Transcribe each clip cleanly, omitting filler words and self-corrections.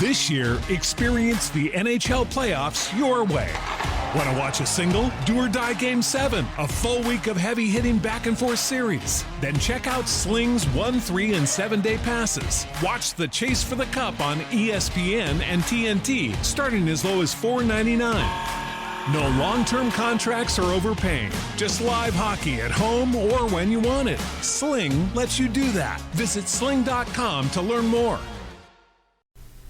This year, experience the NHL playoffs your way. Want to watch a single? Do or die Game 7, a full week of heavy-hitting back-and-forth series. Then check out Sling's 1, 3, and 7-day passes. Watch the Chase for the Cup on ESPN and TNT, starting as low as $4.99. No long-term contracts or overpaying. Just live hockey at home or when you want it. Sling lets you do that. Visit sling.com to learn more.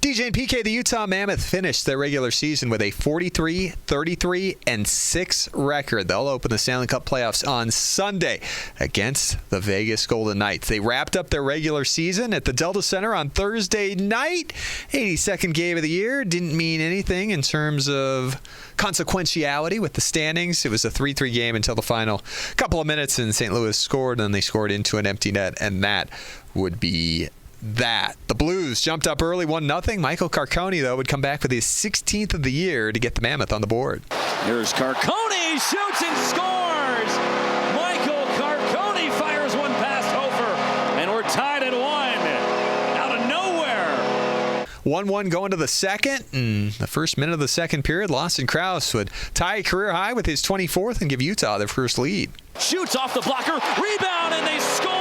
DJ and PK, the Utah Mammoth finished their regular season with a 43-33-6 record. They'll open the Stanley Cup playoffs on Sunday against the Vegas Golden Knights. They wrapped up their regular season at the Delta Center on Thursday night. 82nd game of the year. Didn't mean anything in terms of consequentiality with the standings. It was a 3-3 game until the final couple of minutes, and St. Louis scored, and they scored into an empty net, and that would be that. The Blues jumped up early 1-0. Michael Carcone, though, would come back with his 16th of the year to get the Mammoth on the board. Here's Carcone, shoots and scores! Michael Carcone fires one past Hofer, and we're tied at 1. Out of nowhere. 1-1 going to the second, and the first minute of the second period, Lawson Krause would tie a career high with his 24th and give Utah their first lead. Shoots off the blocker, rebound, and they score!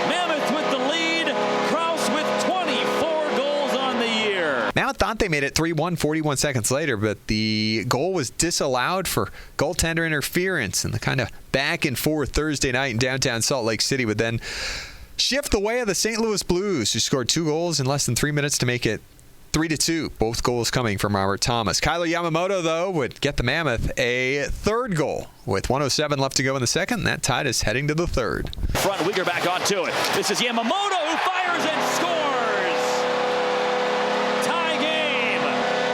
Mammoth with the lead, Krause with 24 goals on the year. Mammoth thought they made it 3-1 41 seconds later, but the goal was disallowed for goaltender interference, and the kind of back and forth Thursday night in downtown Salt Lake City would then shift the way of the St. Louis Blues, who scored 2 goals in less than 3 minutes to make it 3-2, both goals coming from Robert Thomas. Kyler Yamamoto, though, would get the Mammoth a third goal with 1:07 left to go in the second, and that tide is heading to the third. Front, Uyghur back onto it. This is Yamamoto who fires and scores! Tie game.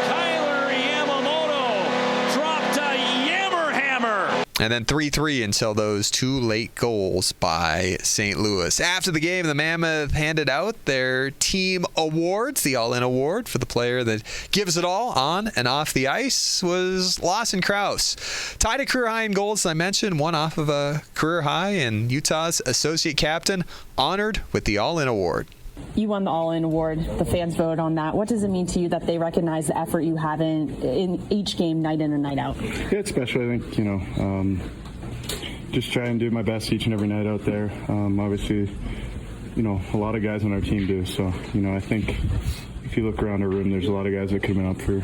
Kyler Yamamoto dropped a yammer hammer. And then 3-3 until those 2 late goals by St. Louis. After the game, the Mammoth handed out their team awards. The All-In Award for the player that gives it all on and off the ice was Lawson Krause. Tied a career high in goals, as I mentioned, one off of a career high, and Utah's associate captain honored with the All-In Award. You won the All-In Award. The fans voted on that. What does it mean to you that they recognize the effort you have in each game, night in and night out? Yeah, it's special. I think, just try and do my best each and every night out there. Obviously, a lot of guys on our team do. So, I think if you look around our room, there's a lot of guys that could have been up for,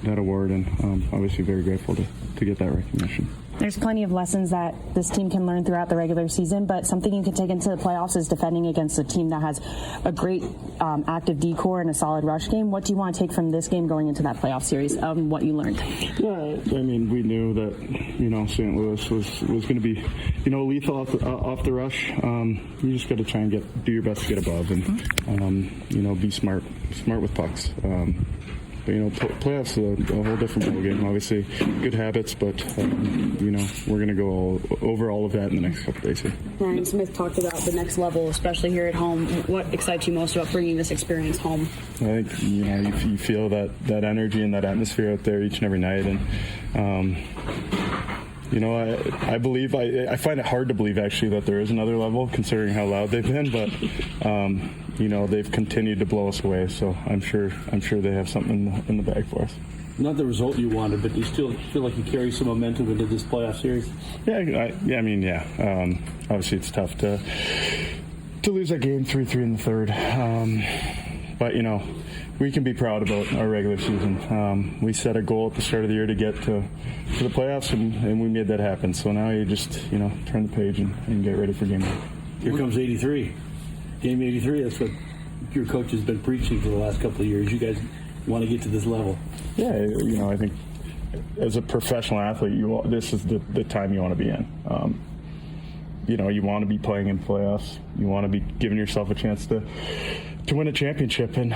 that award, and obviously very grateful to get that recognition. There's plenty of lessons that this team can learn throughout the regular season, but something you can take into the playoffs is defending against a team that has a great active D-core and a solid rush game. What do you want to take from this game going into that playoff series, what you learned? Yeah, I mean, we knew that, St. Louis was going to be, lethal off the rush. You just got to try and do your best to get above and, be smart with pucks. But, playoffs are a whole different ballgame. Obviously, good habits, but, we're going to go over all of that in the next couple days here. Ryan Smith talked about the next level, especially here at home. What excites you most about bringing this experience home? I think, you feel that energy and that atmosphere out there each and every night. And, I believe, I find it hard to believe, actually, that there is another level, considering how loud they've been. But, they've continued to blow us away. So I'm sure they have something in the bag for us. Not the result you wanted, but do you still feel like you carry some momentum into this playoff series? Yeah. Obviously, it's tough to lose that game 3-3 in the third. But, we can be proud about our regular season. We set a goal at the start of the year to get to the playoffs, and we made that happen. So now you just, turn the page and get ready for game 1. Here comes 83. Game 83, that's what your coach has been preaching for the last couple of years. You guys want to get to this level. Yeah, I think as a professional athlete, this is the time you want to be in. You want to be playing in playoffs. You want to be giving yourself a chance to win a championship. And,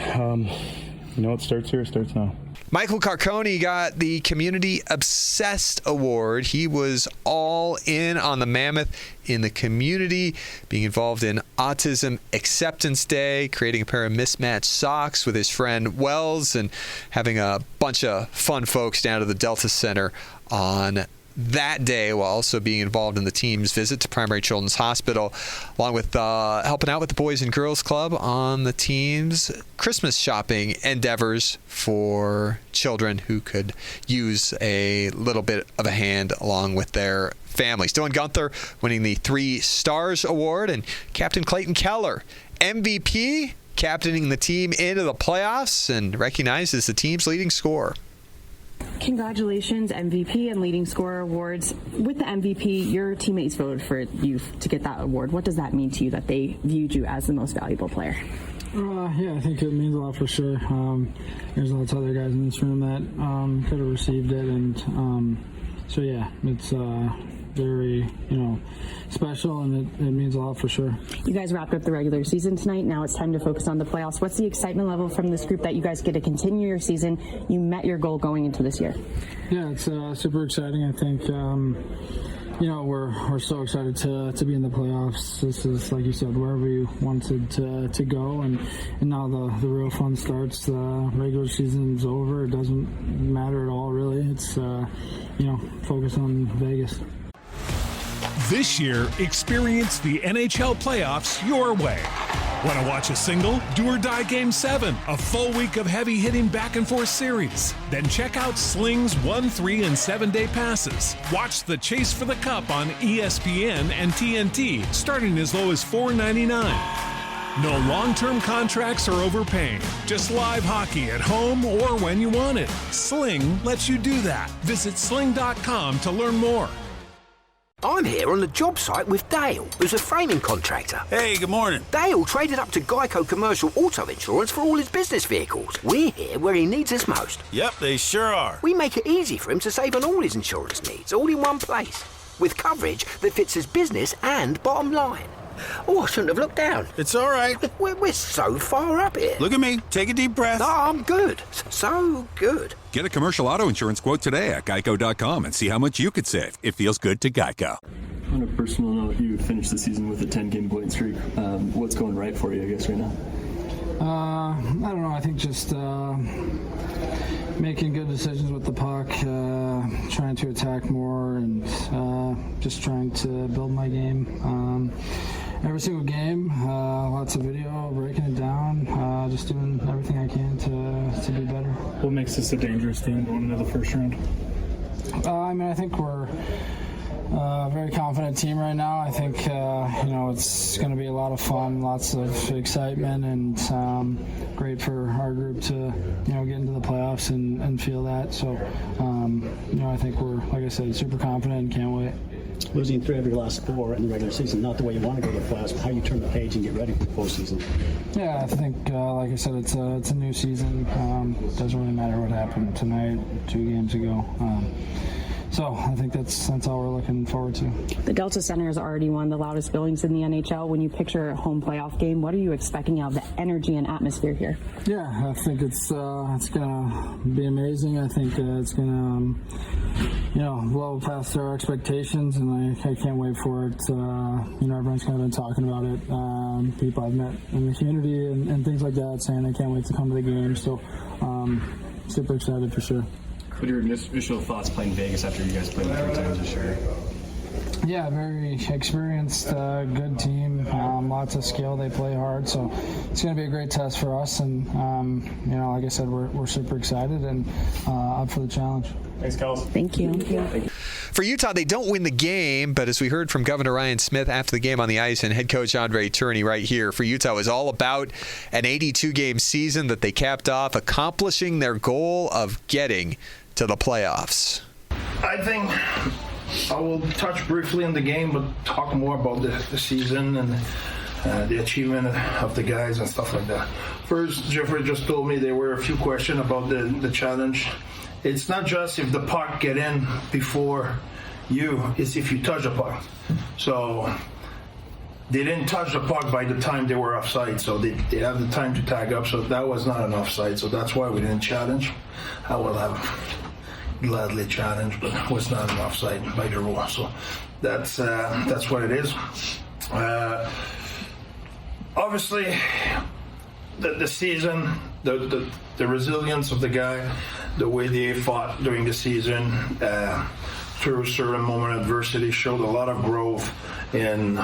it starts here, it starts now. Michael Carcone got the Community Obsessed Award. He was all in on the Mammoth in the community, being involved in Autism Acceptance Day, creating a pair of mismatched socks with his friend Wells, and having a bunch of fun folks down to the Delta Center on that day while also being involved in the team's visit to Primary Children's Hospital, along with helping out with the Boys and Girls Club on the team's Christmas shopping endeavors for children who could use a little bit of a hand along with their families. Dylan Gunther winning the 3 Stars Award, and Captain Clayton Keller, MVP, captaining the team into the playoffs and recognized as the team's leading scorer. Congratulations, MVP and leading scorer awards. With the MVP, your teammates voted for you to get that award. What does that mean to you that they viewed you as the most valuable player? Yeah, I think it means a lot for sure. There's lots of other guys in this room that could have received it, and so yeah, it's very special, and it means a lot for sure. You guys wrapped up the regular season tonight. Now it's time to focus on the playoffs. What's the excitement level from this group that you guys get to continue your season? You met your goal going into this year. Yeah, it's super exciting. I think we're so excited to be in the playoffs. This is, like you said, where we wanted to go, and now the real fun starts. The regular season's over. It doesn't matter at all, really. It's focus on Vegas. This year, experience the NHL playoffs your way. Want to watch a single, do or die Game 7, a full week of heavy-hitting back-and-forth series? Then check out Sling's 1, 3, and 7-day passes. Watch the Chase for the Cup on ESPN and TNT, starting as low as $4.99. No long-term contracts or overpaying. Just live hockey at home or when you want it. Sling lets you do that. Visit sling.com to learn more. I'm here on the job site with Dale, who's a framing contractor. Hey, good morning. Dale traded up to Geico Commercial Auto Insurance for all his business vehicles. We're here where he needs us most. Yep, they sure are. We make it easy for him to save on all his insurance needs, all in one place, with coverage that fits his business and bottom line. Oh, I shouldn't have looked down. It's all right. We're so far up here. Look at me. Take a deep breath. No, I'm good. So good. Get a commercial auto insurance quote today at geico.com and see how much you could save. It feels good to Geico. On a personal note, you finished the season with a 10-game point streak. What's going right for you, I guess, right now? I don't know. I think just making good decisions with the puck, trying to attack more, and just trying to build my game. Every single game, lots of video, breaking it down, just doing everything I can to be better. What makes this a dangerous team going into the first round? I think we're a very confident team right now. I think it's going to be a lot of fun, lots of excitement, and great for our group to get into the playoffs and feel that. So I think we're, like I said, super confident and can't wait. Losing 3 of your last 4 in the regular season, not the way you want to go to the playoffs, but how you turn the page and get ready for the postseason. Yeah, I think, like I said, it's a new season. Doesn't really matter what happened tonight, 2 games ago. So I think that's all we're looking forward to. The Delta Center is already one of the loudest buildings in the NHL. When you picture a home playoff game, what are you expecting out of the energy and atmosphere here? Yeah, I think it's going to be amazing. I think it's going to, blow past our expectations, and I can't wait for it. Everyone's kind of been talking about it. People I've met in the community and things like that saying they can't wait to come to the game. So super excited for sure. What are your initial thoughts playing Vegas after you guys played 3 times this year? Yeah, very experienced, good team, lots of skill. They play hard, so it's going to be a great test for us. And like I said, we're super excited and up for the challenge. Thanks, Kels. Thank you. For Utah, they don't win the game, but as we heard from Governor Ryan Smith after the game on the ice and head coach Andre Tourigny right here, for Utah, it was all about an 82-game season that they capped off, accomplishing their goal of getting to the playoffs. I think I will touch briefly on the game, but talk more about the season and the achievement of the guys and stuff like that. First, Jeffrey just told me there were a few questions about the challenge. It's not just if the puck get in before you, it's if you touch the puck. So they didn't touch the puck by the time they were offside, so they have the time to tag up, so that was not an offside, so that's why we didn't challenge. I will have gladly challenged, but it was not an offside by the rule, so that's what it is. Obviously, the season, the resilience of the guy, the way they fought during the season, through a certain moment of adversity, showed a lot of growth in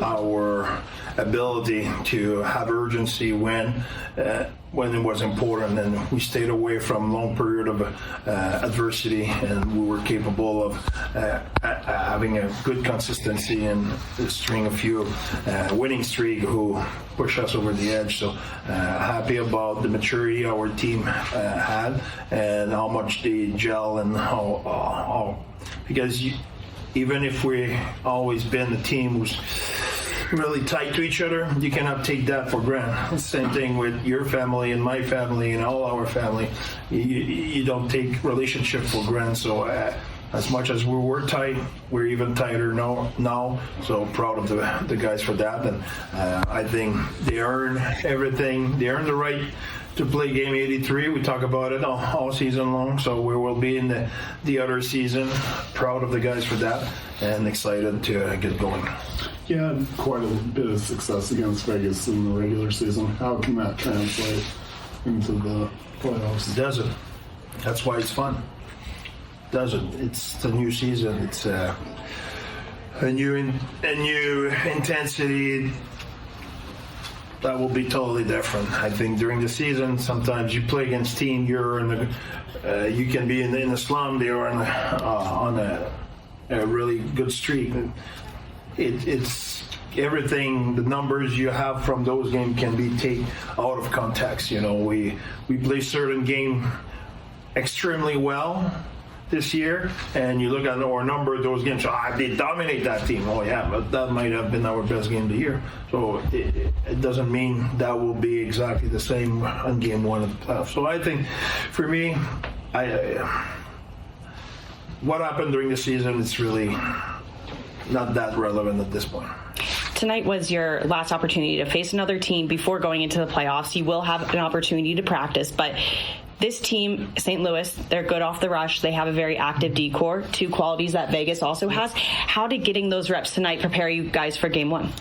our ability to have urgency when it was important, and we stayed away from long period of adversity, and we were capable of having a good consistency and string a few winning streak who push us over the edge. So happy about the maturity our team had and how much they gel, and how because even if we always been the team who's really tight to each other, you cannot take that for granted. Same thing with your family and my family and all our family. You don't take relationship for granted. So as much as we were tight, we're even tighter now. So proud of the guys for that. And I think they earn everything. They earn the right to play game 83. We talk about it all season long. So we will be in the other season. Proud of the guys for that and excited to get going. You had quite a bit of success against Vegas in the regular season. How can that translate into the playoffs? It doesn't. That's why it's fun. It doesn't. It's a new season. It's a new intensity that will be totally different. I think during the season, sometimes you play against team, you're in the, you can be in the slum. They are on a really good streak. It's everything. The numbers you have from those games can be taken out of context. You know, we play certain game extremely well this year, and you look at our number of those games. They dominate that team. Oh yeah, but that might have been our best game of the year. So it doesn't mean that will be exactly the same on game one of the playoffs. So I think, for me, what happened during the season, it's really not that relevant at this point. Tonight was your last opportunity to face another team before going into the playoffs. You will have an opportunity to practice, but this team, St. Louis, they're good off the rush. They have a very active D-core, two qualities that Vegas also has. How did getting those reps tonight prepare you guys for game one?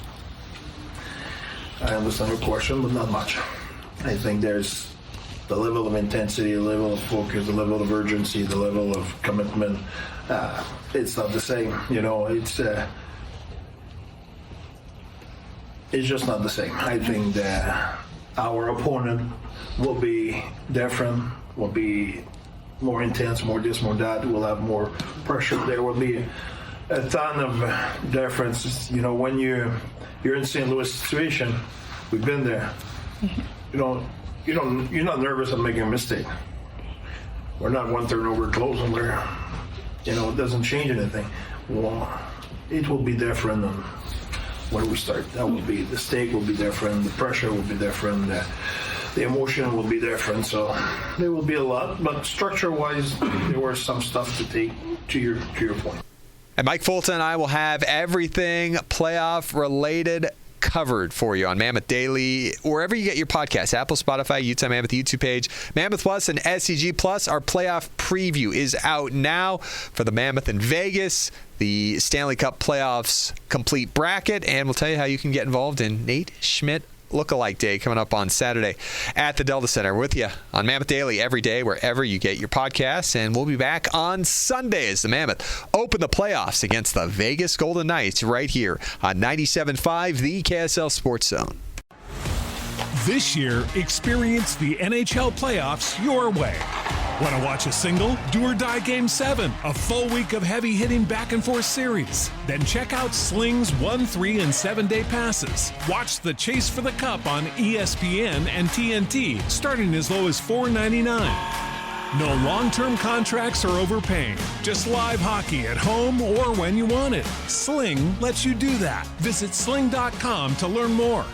I understand your question, but not much. I think there's the level of intensity, the level of focus, the level of urgency, the level of commitment. It's not the same. You know, it's just not the same. I think that our opponent will be different, will be more intense, more this, more that. We'll have more pressure. There will be a ton of differences. You know, when you're in St. Louis situation, we've been there. You're not nervous of making a mistake. We're not one turnover close, and it doesn't change anything. Well, it will be different on when we start. That will be, the stake will be different, the pressure will be different, the emotion will be different. So there will be a lot, but structure-wise, there were some stuff to take to your point. And Mike Fulton and I will have everything playoff-related covered for you on Mammoth Daily, wherever you get your podcasts, Apple, Spotify, Utah Mammoth YouTube page, Mammoth Plus, and SCG Plus. Our playoff preview is out now for the Mammoth in Vegas, the Stanley Cup playoffs complete bracket, and we'll tell you how you can get involved in Nate Schmidt Lookalike Day coming up on Saturday at the Delta Center. We're with you on Mammoth Daily every day, wherever you get your podcasts, and we'll be back on Sunday as the Mammoth open the playoffs against the Vegas Golden Knights right here on 97.5, the KSL Sports Zone. This year, experience the NHL playoffs your way. Want to watch a single, do or die Game 7, a full week of heavy-hitting back-and-forth series? Then check out Sling's 1, 3, and 7-day passes. Watch the Chase for the Cup on ESPN and TNT, starting as low as $4.99. No long-term contracts or overpaying. Just live hockey at home or when you want it. Sling lets you do that. Visit sling.com to learn more.